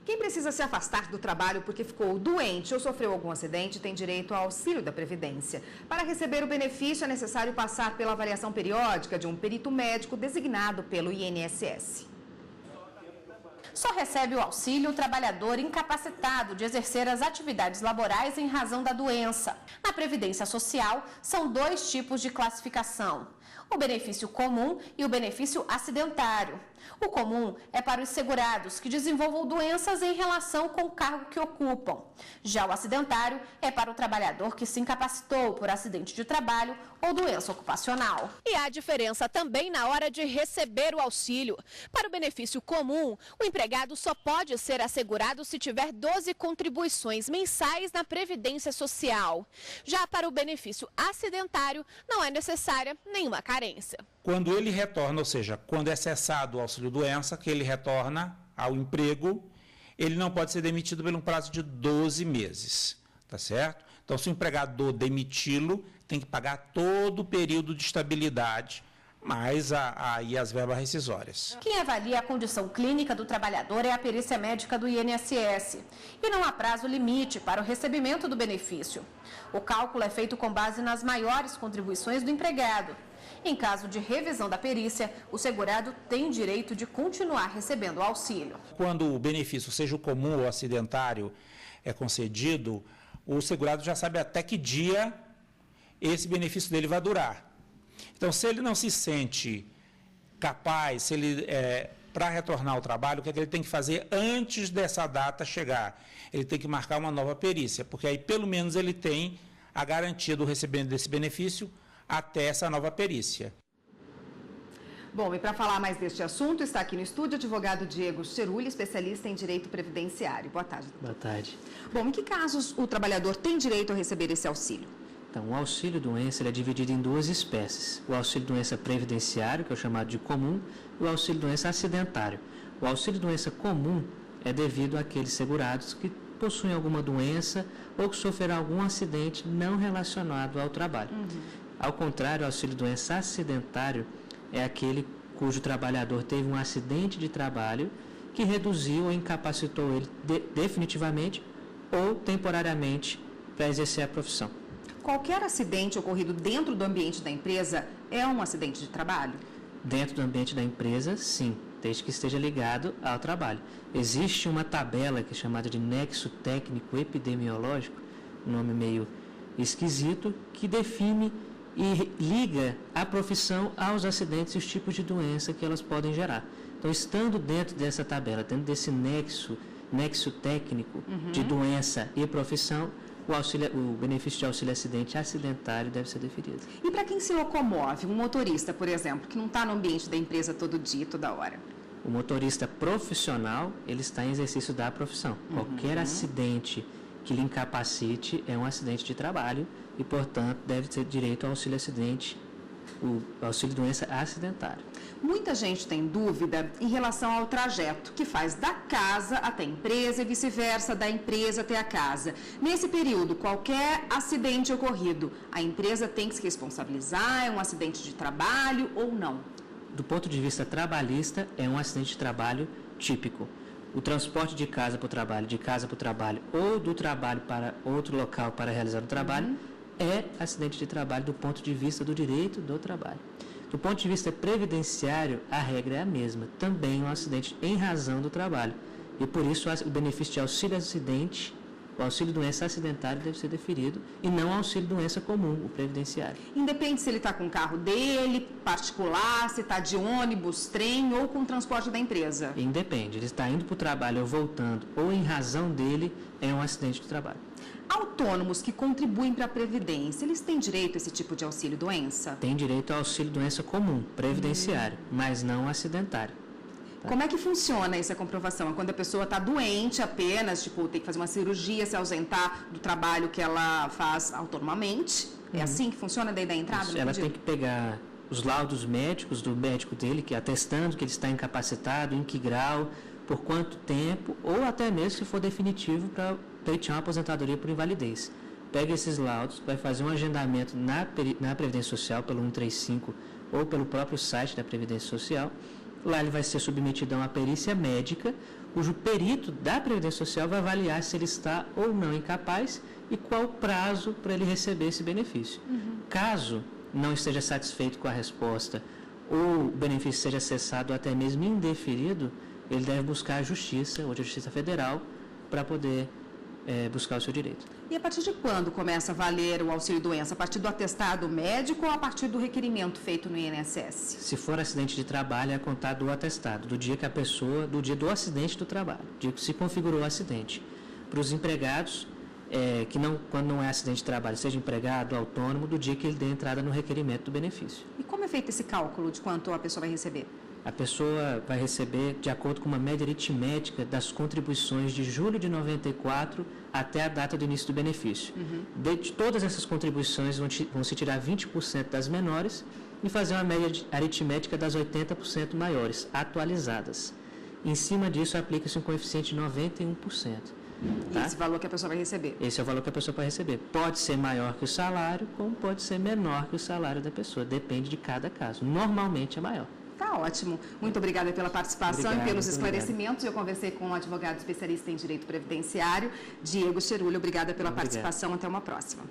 Quem precisa se afastar do trabalho porque ficou doente ou sofreu algum acidente tem direito ao auxílio da Previdência. Para receber o benefício, é necessário passar pela avaliação periódica de um perito médico designado pelo INSS. Só recebe o auxílio o trabalhador incapacitado de exercer as atividades laborais em razão da doença. Na Previdência Social, são 2 tipos de classificação: o benefício comum e o benefício acidentário. O comum é para os segurados que desenvolvam doenças em relação com o cargo que ocupam. Já o acidentário é para o trabalhador que se incapacitou por acidente de trabalho ou doença ocupacional. E há diferença também na hora de receber o auxílio. Para o benefício comum, o empregado só pode ser assegurado se tiver 12 contribuições mensais na Previdência Social. Já para o benefício acidentário, não é necessária nenhuma carência. Quando ele retorna, ou seja, quando é cessado o auxílio-doença, que ele retorna ao emprego, ele não pode ser demitido por um prazo de 12 meses, tá certo? Então, se o empregador demiti-lo, tem que pagar todo o período de estabilidade, mais aí as verbas rescisórias. Quem avalia a condição clínica do trabalhador é a perícia médica do INSS. E não há prazo limite para o recebimento do benefício. O cálculo é feito com base nas maiores contribuições do empregado. Em caso de revisão da perícia, o segurado tem direito de continuar recebendo o auxílio. Quando o benefício, seja o comum ou acidentário, é concedido, o segurado já sabe até que dia esse benefício dele vai durar. Então, se ele não se sente capaz, se ele para retornar ao trabalho, o que é que ele tem que fazer antes dessa data chegar? Ele tem que marcar uma nova perícia, porque aí pelo menos ele tem a garantia do recebimento desse benefício até essa nova perícia. Bom, e para falar mais deste assunto, está aqui no estúdio o advogado Diego Cerulli, especialista em direito previdenciário. Boa tarde, doutor. Boa tarde. Bom, em que casos o trabalhador tem direito a receber esse auxílio? Então, o auxílio-doença é dividido em 2 espécies. O auxílio-doença previdenciário, que é o chamado de comum, e o auxílio-doença acidentário. O auxílio-doença comum é devido àqueles segurados que possuem alguma doença ou que sofreram algum acidente não relacionado ao trabalho. Ao contrário, o auxílio-doença acidentário é aquele cujo trabalhador teve um acidente de trabalho que reduziu ou incapacitou ele definitivamente ou temporariamente para exercer a profissão. Qualquer acidente ocorrido dentro do ambiente da empresa é um acidente de trabalho? Dentro do ambiente da empresa, sim, desde que esteja ligado ao trabalho. Existe uma tabela que é chamada de nexo técnico epidemiológico, um nome meio esquisito, que define e liga a profissão aos acidentes e os tipos de doença que elas podem gerar. Então, estando dentro dessa tabela, dentro desse nexo técnico de doença e profissão, o benefício de auxílio acidente acidentário deve ser definido. E para quem se locomove, um motorista, por exemplo, que não está no ambiente da empresa todo dia, toda hora? O motorista profissional, ele está em exercício da profissão. Qualquer acidente que lhe incapacite é um acidente de trabalho e, portanto, deve ter direito ao auxílio acidente, o auxílio doença acidentário. Muita gente tem dúvida em relação ao trajeto que faz da casa até a empresa e vice-versa, da empresa até a casa. Nesse período, qualquer acidente ocorrido, a empresa tem que se responsabilizar? É um acidente de trabalho ou não? Do ponto de vista trabalhista, é um acidente de trabalho típico. O transporte de casa para o trabalho ou do trabalho para outro local para realizar o trabalho é acidente de trabalho do ponto de vista do direito do trabalho. Do ponto de vista previdenciário, a regra é a mesma, também um acidente em razão do trabalho. E por isso o benefício de auxílio acidente, o auxílio doença acidentário deve ser deferido e não o auxílio doença comum, o previdenciário. Independe se ele está com o carro dele, particular, se está de ônibus, trem ou com o transporte da empresa? Independe, ele está indo para o trabalho ou voltando, ou em razão dele, é um acidente de trabalho. Autônomos que contribuem para a Previdência, eles têm direito a esse tipo de auxílio-doença? Tem direito ao auxílio-doença comum, previdenciário, mas não acidentário. Tá? Como é que funciona essa comprovação? É quando a pessoa está doente apenas, tipo, tem que fazer uma cirurgia, se ausentar do trabalho que ela faz autonomamente? É assim que funciona daí da entrada? Ela tem que pegar os laudos médicos do médico dele, que atestando que ele está incapacitado, em que grau, por quanto tempo, ou até mesmo se for definitivo para pleitear uma aposentadoria por invalidez. Pega esses laudos, vai fazer um agendamento na Previdência Social, pelo 135 ou pelo próprio site da Previdência Social. Lá ele vai ser submetido a uma perícia médica, cujo perito da Previdência Social vai avaliar se ele está ou não incapaz e qual o prazo para ele receber esse benefício. Caso não esteja satisfeito com a resposta ou o benefício seja cessado ou até mesmo indeferido, ele deve buscar a Justiça, hoje a Justiça Federal, para poder buscar o seu direito. E a partir de quando começa a valer o auxílio-doença? A partir do atestado médico ou a partir do requerimento feito no INSS? Se for acidente de trabalho, é contar do atestado, do dia que a pessoa, do dia do acidente do trabalho, do dia que se configurou o acidente. Para os empregados, quando não é acidente de trabalho, seja empregado, autônomo, do dia que ele dê entrada no requerimento do benefício. E como é feito esse cálculo de quanto a pessoa vai receber? A pessoa vai receber de acordo com uma média aritmética das contribuições de julho de 94 até a data do início do benefício. De todas essas contribuições vão se tirar 20% das menores e fazer uma média aritmética das 80% maiores, atualizadas. Em cima disso, aplica-se um coeficiente de 91%. Tá? Esse valor que a pessoa vai receber? Esse é o valor que a pessoa vai receber. Pode ser maior que o salário, como pode ser menor que o salário da pessoa. Depende de cada caso. Normalmente é maior. Tá ótimo. Muito obrigada pela participação e pelos esclarecimentos. Eu conversei com um advogado especialista em direito previdenciário, Diego Cherulli. Obrigada pela participação. Até uma próxima.